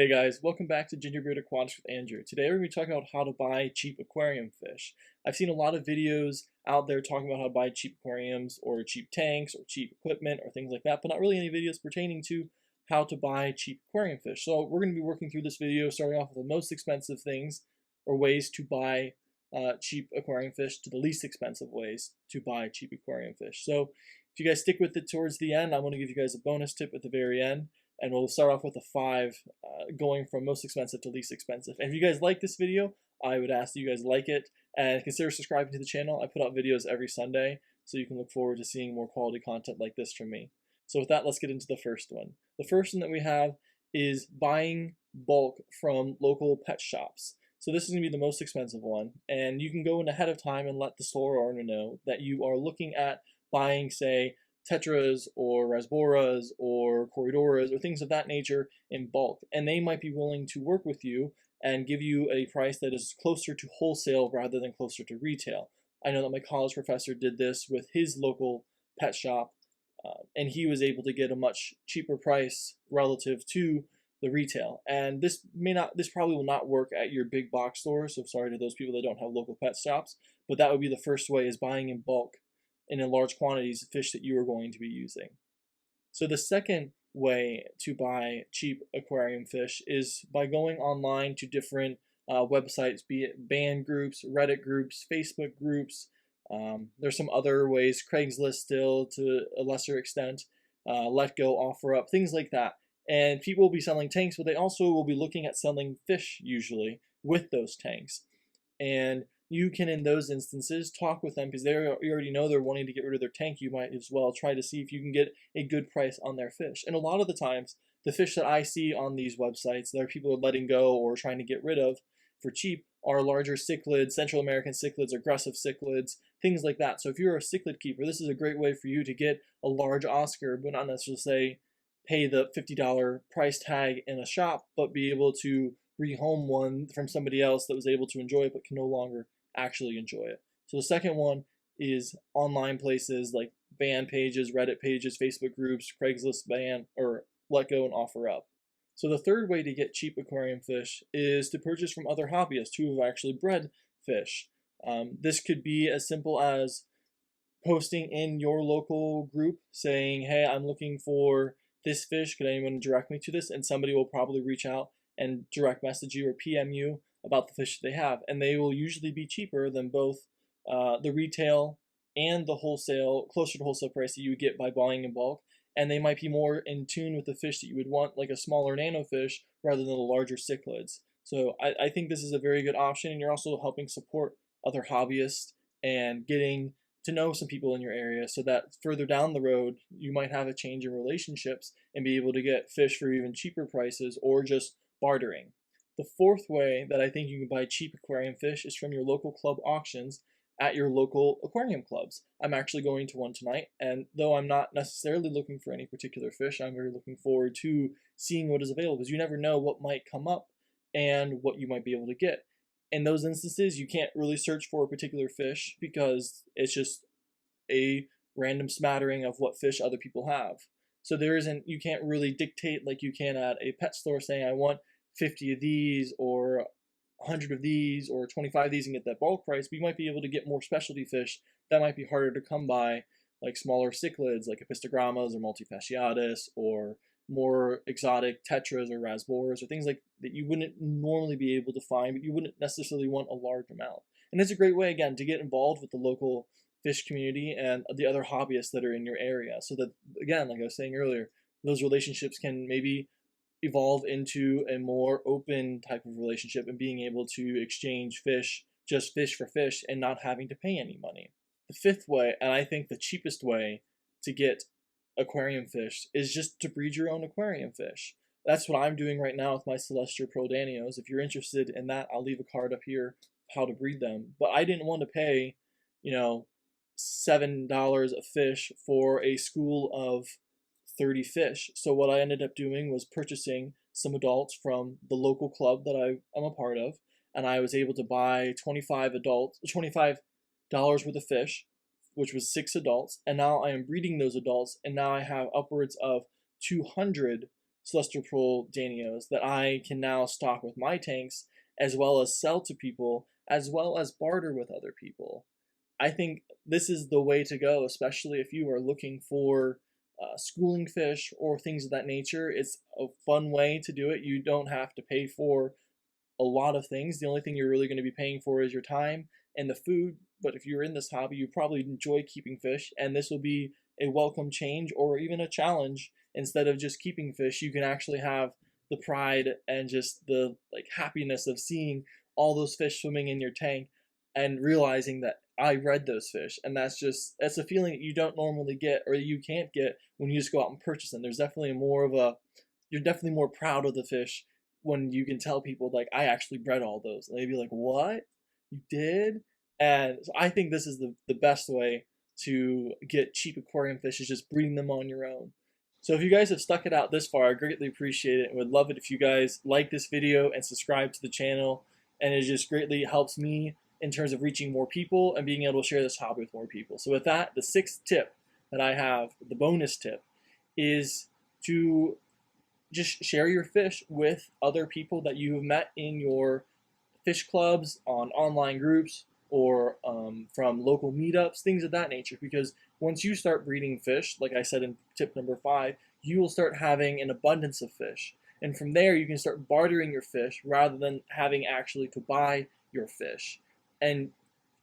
Hey guys, welcome back to Gingerbread Aquatics with Andrew. Today we're going to be talking about how to buy cheap aquarium fish. I've seen a lot of videos out there talking about how to buy cheap aquariums or cheap tanks or cheap equipment or things like that, but not really any videos pertaining to how to buy cheap aquarium fish. So we're going to be working through this video starting off with the most expensive things or ways to buy cheap aquarium fish to the least expensive ways to buy cheap aquarium fish. So if you guys stick with it towards the end, I'm going to give you guys a bonus tip at the very end. And we'll start off with a 5 going from most expensive to least expensive. And if you guys like this video, I would ask that you guys like it and consider subscribing to the channel. I put out videos every Sunday, so you can look forward to seeing more quality content like this from me. So with that, let's get into the first one. The first one that we have is buying bulk from local pet shops. So this is going to be the most expensive one, and you can go in ahead of time and let the store owner know that you are looking at buying, say, tetras or rasboras or corridoras or things of that nature in bulk, and they might be willing to work with you and give you a price that is closer to wholesale rather than closer to retail. I know that my college professor did this with his local pet shop, and he was able to get a much cheaper price relative to the retail. And this probably will not work at your big box stores, so sorry to those people that don't have local pet shops, but that would be the first way, is buying in bulk and in large quantities of fish that you are going to be using. So the second way to buy cheap aquarium fish is by going online to different websites, be it band groups, Reddit groups, Facebook groups. There's some other ways, Craigslist still to a lesser extent, Let Go, OfferUp, things like that. And people will be selling tanks, but they also will be looking at selling fish usually with those tanks. And you can, in those instances, talk with them because you already know they're wanting to get rid of their tank. You might as well try to see if you can get a good price on their fish. And a lot of the times, the fish that I see on these websites that people are letting go or trying to get rid of for cheap are larger cichlids, Central American cichlids, aggressive cichlids, things like that. So if you're a cichlid keeper, this is a great way for you to get a large Oscar, but not necessarily say pay the $50 price tag in a shop, but be able to rehome one from somebody else that was able to enjoy it but can no longer actually enjoy it. So the second one is online places like band pages, Reddit pages, Facebook groups, Craigslist band, or Let Go and OfferUp. So the third way to get cheap aquarium fish is to purchase from other hobbyists who have actually bred fish. This could be as simple as posting in your local group saying, hey, I'm looking for this fish, could anyone direct me to this? And somebody will probably reach out and direct message you or PM you about the fish that they have, and they will usually be cheaper than both the retail and the wholesale, closer to wholesale price that you would get by buying in bulk, and they might be more in tune with the fish that you would want, like a smaller nano fish rather than the larger cichlids. So I think this is a very good option, and you're also helping support other hobbyists and getting to know some people in your area so that further down the road you might have a change in relationships and be able to get fish for even cheaper prices or just bartering. The fourth way that I think you can buy cheap aquarium fish is from your local club auctions at your local aquarium clubs. I'm actually going to one tonight, and though I'm not necessarily looking for any particular fish, I'm very looking forward to seeing what is available, because you never know what might come up and what you might be able to get. In those instances, you can't really search for a particular fish because it's just a random smattering of what fish other people have. So you can't really dictate like you can at a pet store saying, I want 50 of these or 100 of these or 25 of these and get that bulk price. But you might be able to get more specialty fish that might be harder to come by, like smaller cichlids like epistogrammas or multifasciatus, or more exotic tetras or rasboras or things like that you wouldn't normally be able to find, but you wouldn't necessarily want a large amount. And it's a great way, again, to get involved with the local fish community and the other hobbyists that are in your area, so that, again, like I was saying earlier, those relationships can maybe evolve into a more open type of relationship and being able to exchange fish, just fish for fish, and not having to pay any money. The fifth way, and I think the cheapest way to get aquarium fish, is just to breed your own aquarium fish. That's what I'm doing right now with my Celestial Pro Danios. If you're interested in that, I'll leave a card up here how to breed them. But I didn't want to pay, $7 a fish for a school of 30 fish. So what I ended up doing was purchasing some adults from the local club that I'm a part of, and I was able to buy $25 worth of fish, which was 6 adults, and now I am breeding those adults, and now I have upwards of 200 celestial pearl danios that I can now stock with my tanks, as well as sell to people, as well as barter with other people. I think this is the way to go, especially if you are looking for schooling fish or things of that nature. It's a fun way to do it. You don't have to pay for a lot of things. The only thing you're really going to be paying for is your time and the food. But if you're in this hobby, you probably enjoy keeping fish, and this will be a welcome change or even a challenge. Instead of just keeping fish, you can actually have the pride and just the happiness of seeing all those fish swimming in your tank and realizing that I bred those fish. And that's a feeling that you don't normally get, or you can't get when you just go out and purchase them. There's definitely you're definitely more proud of the fish when you can tell people, like, I actually bred all those. And they'd be like, what? You did? And so I think this is the best way to get cheap aquarium fish, is just breeding them on your own. So if you guys have stuck it out this far, I greatly appreciate it and would love it if you guys like this video and subscribe to the channel. And it just greatly helps me in terms of reaching more people and being able to share this hobby with more people. So with that, the sixth tip that I have, the bonus tip, is to just share your fish with other people that you have met in your fish clubs, on online groups, or from local meetups, things of that nature. Because once you start breeding fish, like I said in tip number 5, you will start having an abundance of fish. And from there, you can start bartering your fish rather than having actually to buy your fish. And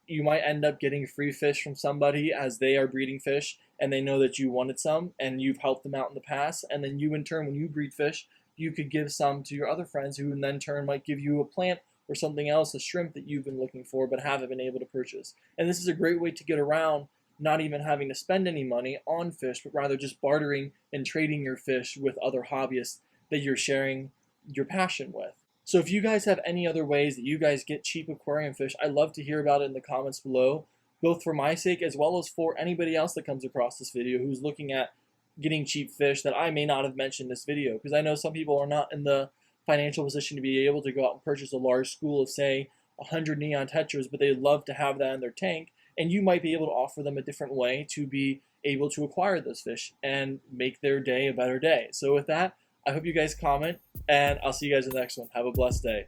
you might end up getting free fish from somebody as they are breeding fish and they know that you wanted some and you've helped them out in the past. And then you, in turn, when you breed fish, you could give some to your other friends who in then turn might give you a plant or something else, a shrimp that you've been looking for but haven't been able to purchase. And this is a great way to get around not even having to spend any money on fish, but rather just bartering and trading your fish with other hobbyists that you're sharing your passion with. So if you guys have any other ways that you guys get cheap aquarium fish, I'd love to hear about it in the comments below, both for my sake as well as for anybody else that comes across this video who's looking at getting cheap fish that I may not have mentioned in this video. Because I know some people are not in the financial position to be able to go out and purchase a large school of, say, 100 neon tetras, but they'd love to have that in their tank. And you might be able to offer them a different way to be able to acquire those fish and make their day a better day. So with that, I hope you guys comment, and I'll see you guys in the next one. Have a blessed day.